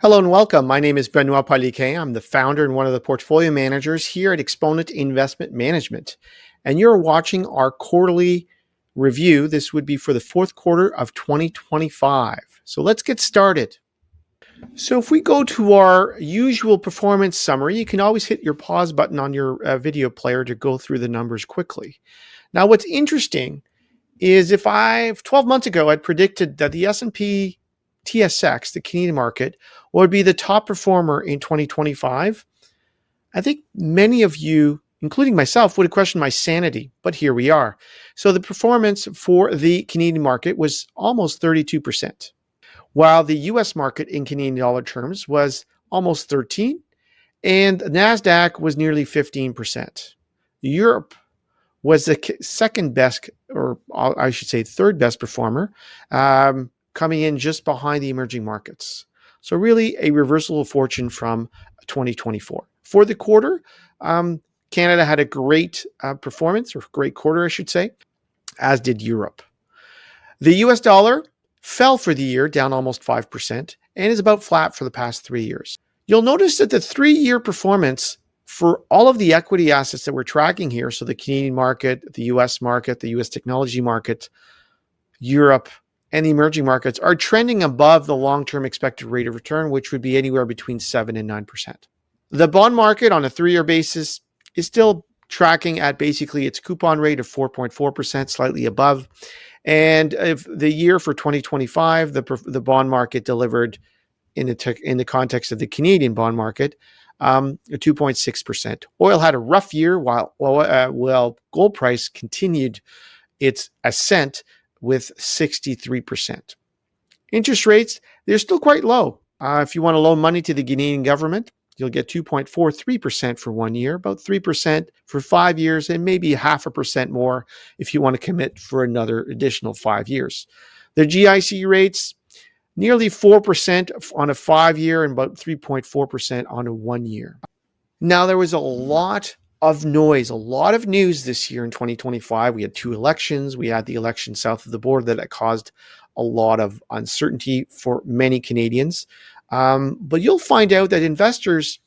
Hello and welcome. My name is Benoit Paliquet. I'm the founder and one of the portfolio managers here at Ex-ponent Investment Management. And you're watching our quarterly review. This would be for the fourth quarter of 2025. So let's get started. So if we go to our usual performance summary, you can always hit your pause button on your video player to go through the numbers quickly. Now, what's interesting is if 12 months ago, I'd predicted that the S&P TSX, the Canadian market, would be the top performer in 2025. I think many of you, including myself, would have questioned my sanity, but here we are. So the performance for the Canadian market was almost 32%, while the US market in Canadian dollar terms was almost 13%, and NASDAQ was nearly 15%. Europe was the second best, or I should say third best performer, coming in just behind the emerging markets. So really a reversal of fortune from 2024. For the quarter, Canada had a great performance, or great quarter, I should say, as did Europe. The US dollar fell for the year, down almost 5%, and is about flat for the past 3 years. You'll notice that the 3-year performance for all of the equity assets that we're tracking here, so the Canadian market, the US market, the US technology market, Europe, and the emerging markets are trending above the long-term expected rate of return, which would be anywhere between 7 and 9%. The bond market on a 3-year basis is still tracking at basically its coupon rate of 4.4%, slightly above. And if the year for 2025, the bond market delivered in the context of the Canadian bond market, 2.6%. Oil had a rough year while gold price continued its ascent with 63%. Interest rates, they're still quite low. If you want to loan money to the Canadian government, you'll get 2.43% for 1 year, about 3% for 5 years, and maybe 0.5% more if you want to commit for another additional 5 years. The GIC rates, nearly 4% on a 5-year and about 3.4% on a 1 year. Now, there was a lot of noise, a lot of news this year in 2025. We had 2 elections. We had the election south of the border that caused a lot of uncertainty for many Canadians. But you'll find out that investors,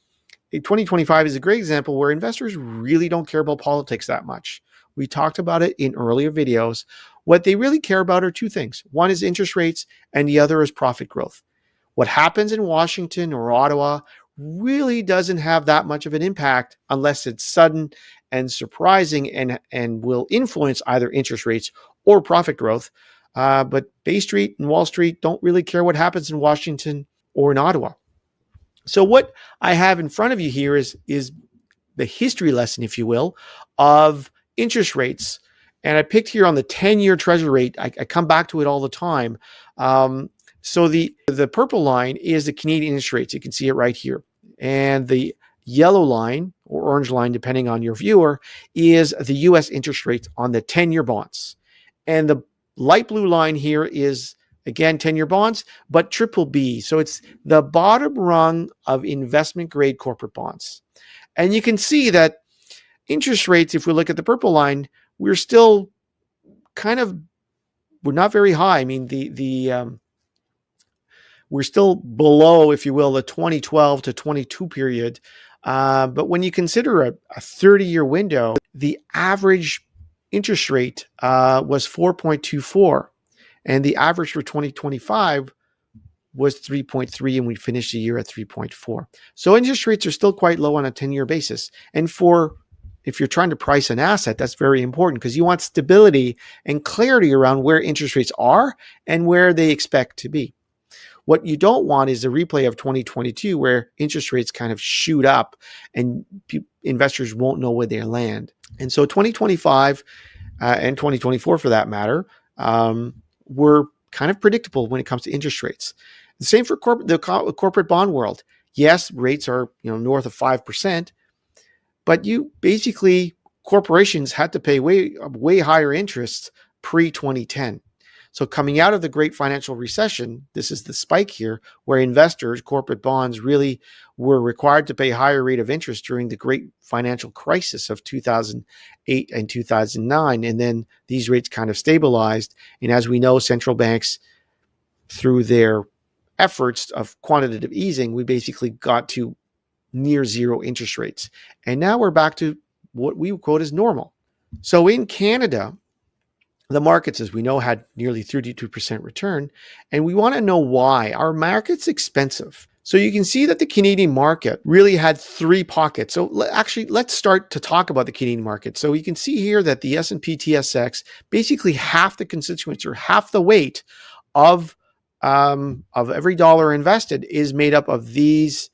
2025 is a great example where investors really don't care about politics that much. We talked about it in earlier videos. What they really care about are 2 things. One is interest rates, and the other is profit growth. What happens in Washington or Ottawa really doesn't have that much of an impact unless it's sudden and surprising and will influence either interest rates or profit growth. But Bay Street and Wall Street don't really care what happens in Washington or in Ottawa. So what I have in front of you here is the history lesson, if you will, of interest rates. And I picked here on the 10-year treasury rate. I come back to it all the time. So the purple line is the Canadian interest rates. You can see it right here. And the yellow line, or orange line, depending on your viewer, is the US interest rates on the 10-year bonds. And the light blue line here is, again, 10-year bonds, but triple B. So it's the bottom rung of investment grade corporate bonds. And you can see that interest rates, if we look at the purple line, we're still we're not very high. I mean, we're still below, if you will, the 2012 to 22 period. But when you consider a 30-year window, the average interest rate was 4.24, and the average for 2025 was 3.3, and we finished the year at 3.4. So interest rates are still quite low on a 10-year basis. And if you're trying to price an asset, that's very important because you want stability and clarity around where interest rates are and where they expect to be. What you don't want is a replay of 2022 where interest rates kind of shoot up and investors won't know where they land. And so 2025 and 2024, for that matter, were kind of predictable when it comes to interest rates. The same for the corporate bond world. Yes, rates are north of 5%, but corporations had to pay way higher interest pre-2010. So coming out of the great financial recession, this is the spike here where investors, corporate bonds, really were required to pay a higher rate of interest during the great financial crisis of 2008 and 2009. And then these rates kind of stabilized. And as we know, central banks, through their efforts of quantitative easing, we basically got to near zero interest rates. And now we're back to what we would quote as normal. So in Canada, the markets, as we know, had nearly 32% return. And we want to know why. Our market's expensive. So you can see that the Canadian market really had three pockets. So actually, let's start to talk about the Canadian market. So you can see here that the S&P TSX, basically half the constituents or half the weight of every dollar invested is made up of these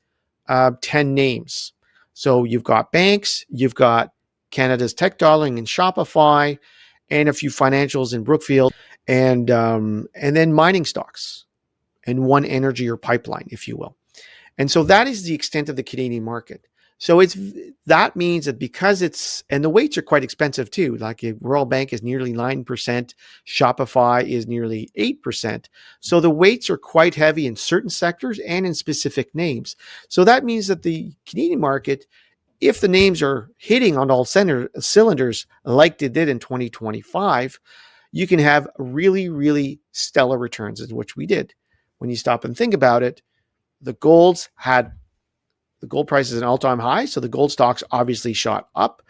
10 names. So you've got banks, you've got Canada's tech darling and Shopify, and a few financials in Brookfield, and then mining stocks, and one energy or pipeline, if you will. And so that is the extent of the Canadian market. So that means that because and the weights are quite expensive too. Like Royal Bank is nearly 9%, Shopify is nearly 8%. So the weights are quite heavy in certain sectors and in specific names. So that means that the Canadian market, if the names are hitting on all cylinders like they did in 2025, you can have really, really stellar returns, which we did. When you stop and think about it, the gold price is an all-time high, so the gold stocks obviously shot up.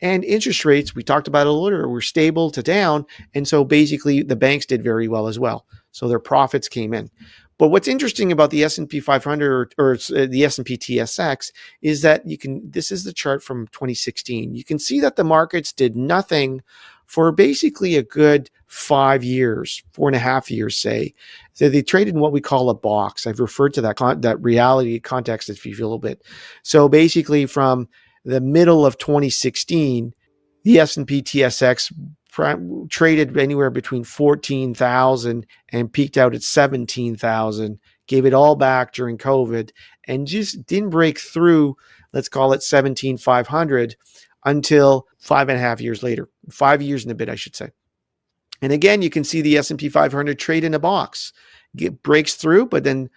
And interest rates, we talked about it a little earlier, were stable to down. And so basically the banks did very well as well. So their profits came in. But what's interesting about the S&P 500 or the S&P TSX is that this is the chart from 2016. You can see that the markets did nothing for basically a good 5 years, 4.5 years, say. So they traded in what we call a box. I've referred to that reality context if you feel a little bit. So basically from the middle of 2016, the S&P TSX traded anywhere between 14,000 and peaked out at 17,000, gave it all back during COVID, and just didn't break through, let's call it 17,500, until 5.5 years later, 5 years and a bit, I should say. And again, you can see the S&P 500 trade in a box, breaks through, but then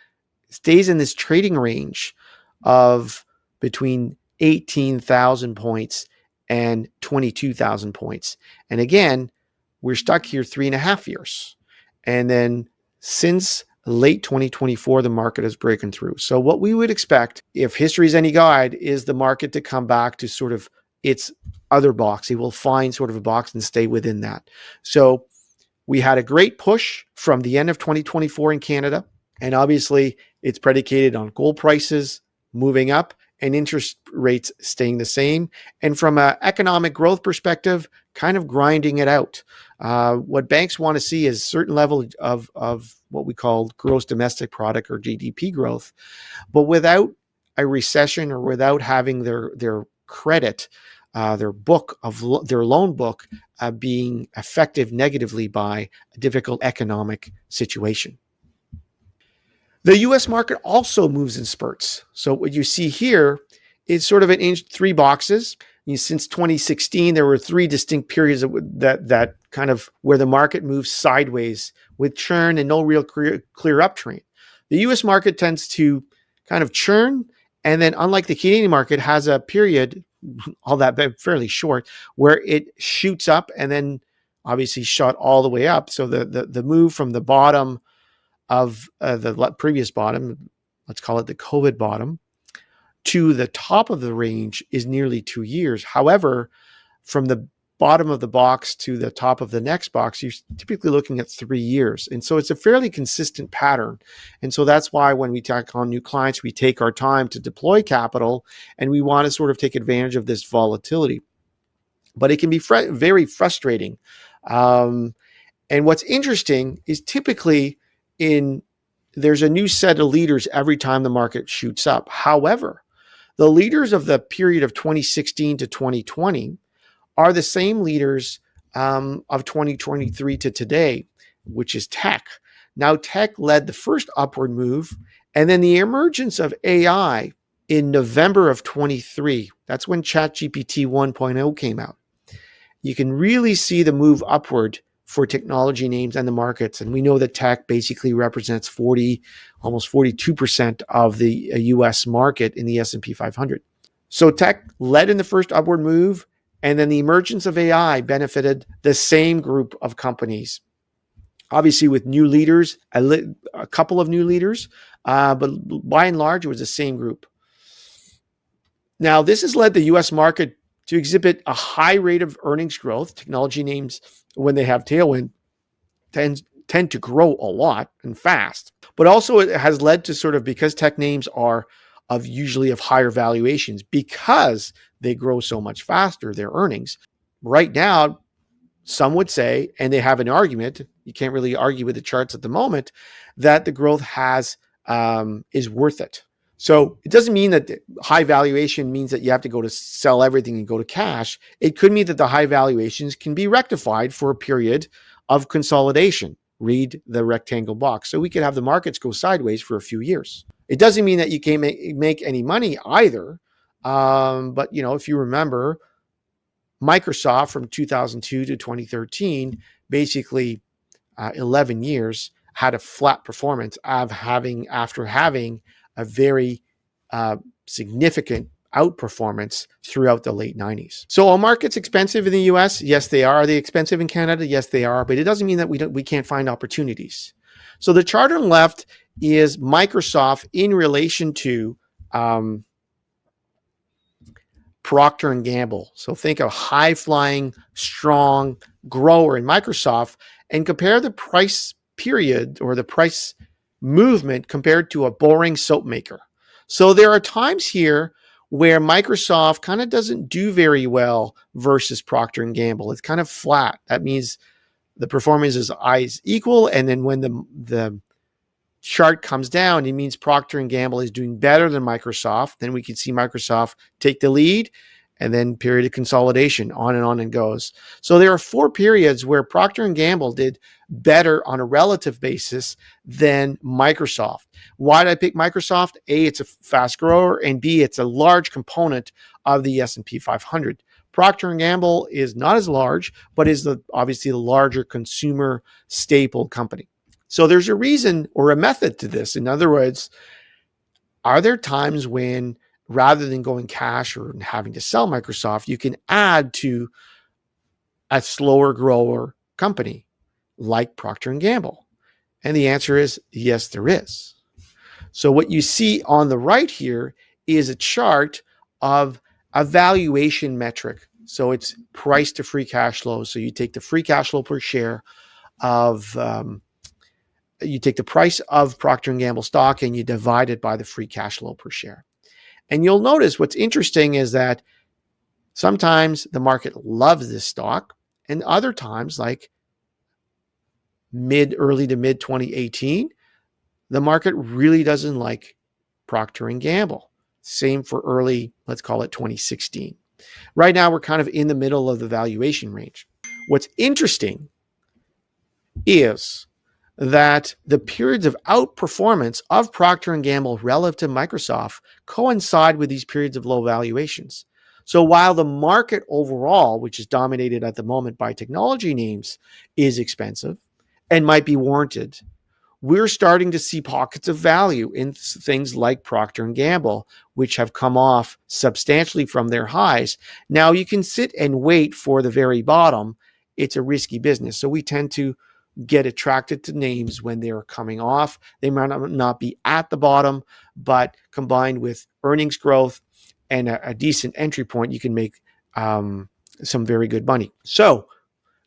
stays in this trading range of between 18,000 points and 22,000 points. And again, we're stuck here 3.5 years. And then since late 2024, the market is breaking through. So what we would expect, if history is any guide, is the market to come back to sort of its other box. It will find sort of a box and stay within that. So we had a great push from the end of 2024 in Canada. And obviously it's predicated on gold prices moving up and interest rates staying the same. And from an economic growth perspective, kind of grinding it out. What banks want to see is a certain level of what we call gross domestic product or GDP growth, but without a recession or without having their credit, their loan book being affected negatively by a difficult economic situation. The U.S. market also moves in spurts. So what you see here is sort of three boxes. Since 2016, there were three distinct periods that kind of where the market moves sideways with churn and no real clear uptrend. The U.S. market tends to kind of churn, and then unlike the Canadian market, has a period, all that fairly short, where it shoots up and then obviously shot all the way up. So the move from the bottom of the previous bottom, let's call it the COVID bottom, to the top of the range is nearly 2 years. However, from the bottom of the box to the top of the next box, you're typically looking at 3 years. And so it's a fairly consistent pattern. And so that's why when we take on new clients, we take our time to deploy capital, and we want to sort of take advantage of this volatility. But it can be very frustrating. And what's interesting is typically there's a new set of leaders every time the market shoots up. However, the leaders of the period of 2016 to 2020 are the same leaders of 2023 to today, which is tech. Now, tech led the first upward move, and then the emergence of AI in November of 23. That's when ChatGPT 1.0 came out. You can really see the move upward for technology names and the markets. And we know that tech basically represents almost 42% of the US market in the S&P 500. So tech led in the first upward move, and then the emergence of AI benefited the same group of companies. Obviously with new leaders, a couple of new leaders, But by and large, it was the same group. Now, this has led the US market to exhibit a high rate of earnings growth. Technology names, when they have tailwind, tend to grow a lot and fast. But also it has led to sort of, because tech names are usually of higher valuations, because they grow so much faster, their earnings. Right now, some would say, and they have an argument, you can't really argue with the charts at the moment, that the growth is worth it. So it doesn't mean that the high valuation means that you have to go to sell everything and go to cash. It could mean that the high valuations can be rectified for a period of consolidation. Read the rectangle box. So we could have the markets go sideways for a few years. It doesn't mean that you can't make any money either. But if you remember, Microsoft from 2002 to 2013, basically 11 years, had a flat performance after having a very significant outperformance throughout the late 90s. So are markets expensive in the US? Yes, they are. Are they expensive in Canada? Yes, they are. But it doesn't mean that we can't find opportunities. So the chart on the left is Microsoft in relation to Procter & Gamble. So think of high-flying, strong grower in Microsoft, and compare the price period or the price movement compared to a boring soap maker. So there are times here where Microsoft kind of doesn't do very well versus Procter & Gamble. It's kind of flat. That means the performance is equal, and then when the chart comes down, it means Procter & Gamble is doing better than Microsoft. Then we can see Microsoft take the lead, and then period of consolidation, on it goes. So there are 4 periods where Procter & Gamble did better on a relative basis than Microsoft. Why did I pick Microsoft? A, it's a fast grower, and B, it's a large component of the S&P 500. Procter & Gamble is not as large, but is obviously the larger consumer staple company. So there's a reason or a method to this. In other words, are there times when, rather than going cash or having to sell Microsoft, you can add to a slower grower company like Procter & Gamble? And the answer is yes, there is. So what you see on the right here is a chart of a valuation metric. So it's price to free cash flow. So you take the free cash flow per share of you take the price of Procter & Gamble stock and you divide it by the free cash flow per share. And you'll notice what's interesting is that sometimes the market loves this stock, and other times, like early to mid 2018, the market really doesn't like Procter & Gamble. Same for early, let's call it 2016. Right now, we're kind of in the middle of the valuation range. What's interesting is that the periods of outperformance of Procter & Gamble relative to Microsoft coincide with these periods of low valuations. So while the market overall, which is dominated at the moment by technology names, is expensive and might be warranted, we're starting to see pockets of value in things like Procter & Gamble, which have come off substantially from their highs. Now, you can sit and wait for the very bottom. It's a risky business. So we tend to get attracted to names when they're coming off. They might not be at the bottom, but combined with earnings growth and a decent entry point, you can make some very good money. So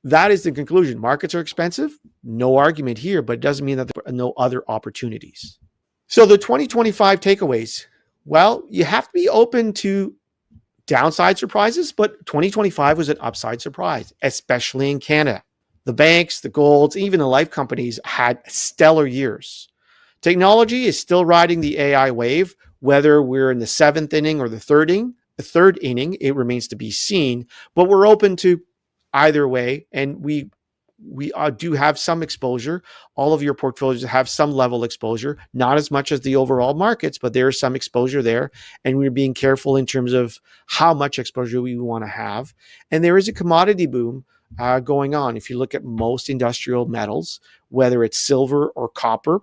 that is the conclusion. Markets are expensive. No argument here, but it doesn't mean that there are no other opportunities. So the 2025 takeaways. Well, you have to be open to downside surprises, but 2025 was an upside surprise, especially in Canada. The banks, the golds, even the life companies had stellar years. Technology is still riding the AI wave, whether we're in the 7th inning or the third inning, it remains to be seen, but we're open to either way. And we do have some exposure. All of your portfolios have some level exposure, not as much as the overall markets, but there is some exposure there. And we're being careful in terms of how much exposure we want to have. And there is a commodity boom going on. If you look at most industrial metals, whether it's silver or copper,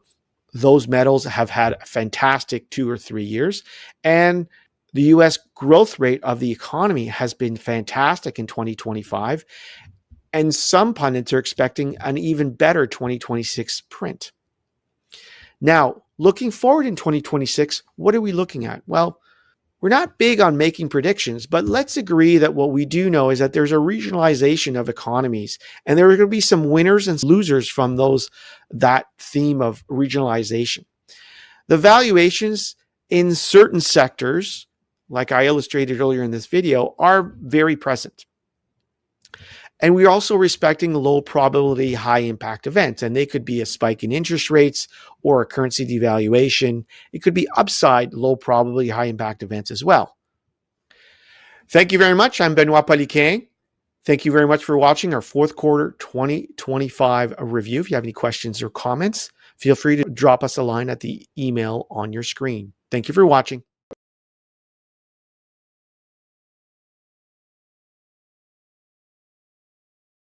those metals have had a fantastic 2 or 3 years. And the US growth rate of the economy has been fantastic in 2025. And some pundits are expecting an even better 2026 print. Now, looking forward in 2026, what are we looking at? Well, we're not big on making predictions, but let's agree that what we do know is that there's a regionalization of economies, and there are going to be some winners and losers from that theme of regionalization. The valuations in certain sectors, like I illustrated earlier in this video, are very present. And we're also respecting low probability, high impact events. And they could be a spike in interest rates or a currency devaluation. It could be upside, low probability, high impact events as well. Thank you very much. I'm Benoit Poliquin. Thank you very much for watching our fourth quarter 2025 review. If you have any questions or comments, feel free to drop us a line at the email on your screen. Thank you for watching.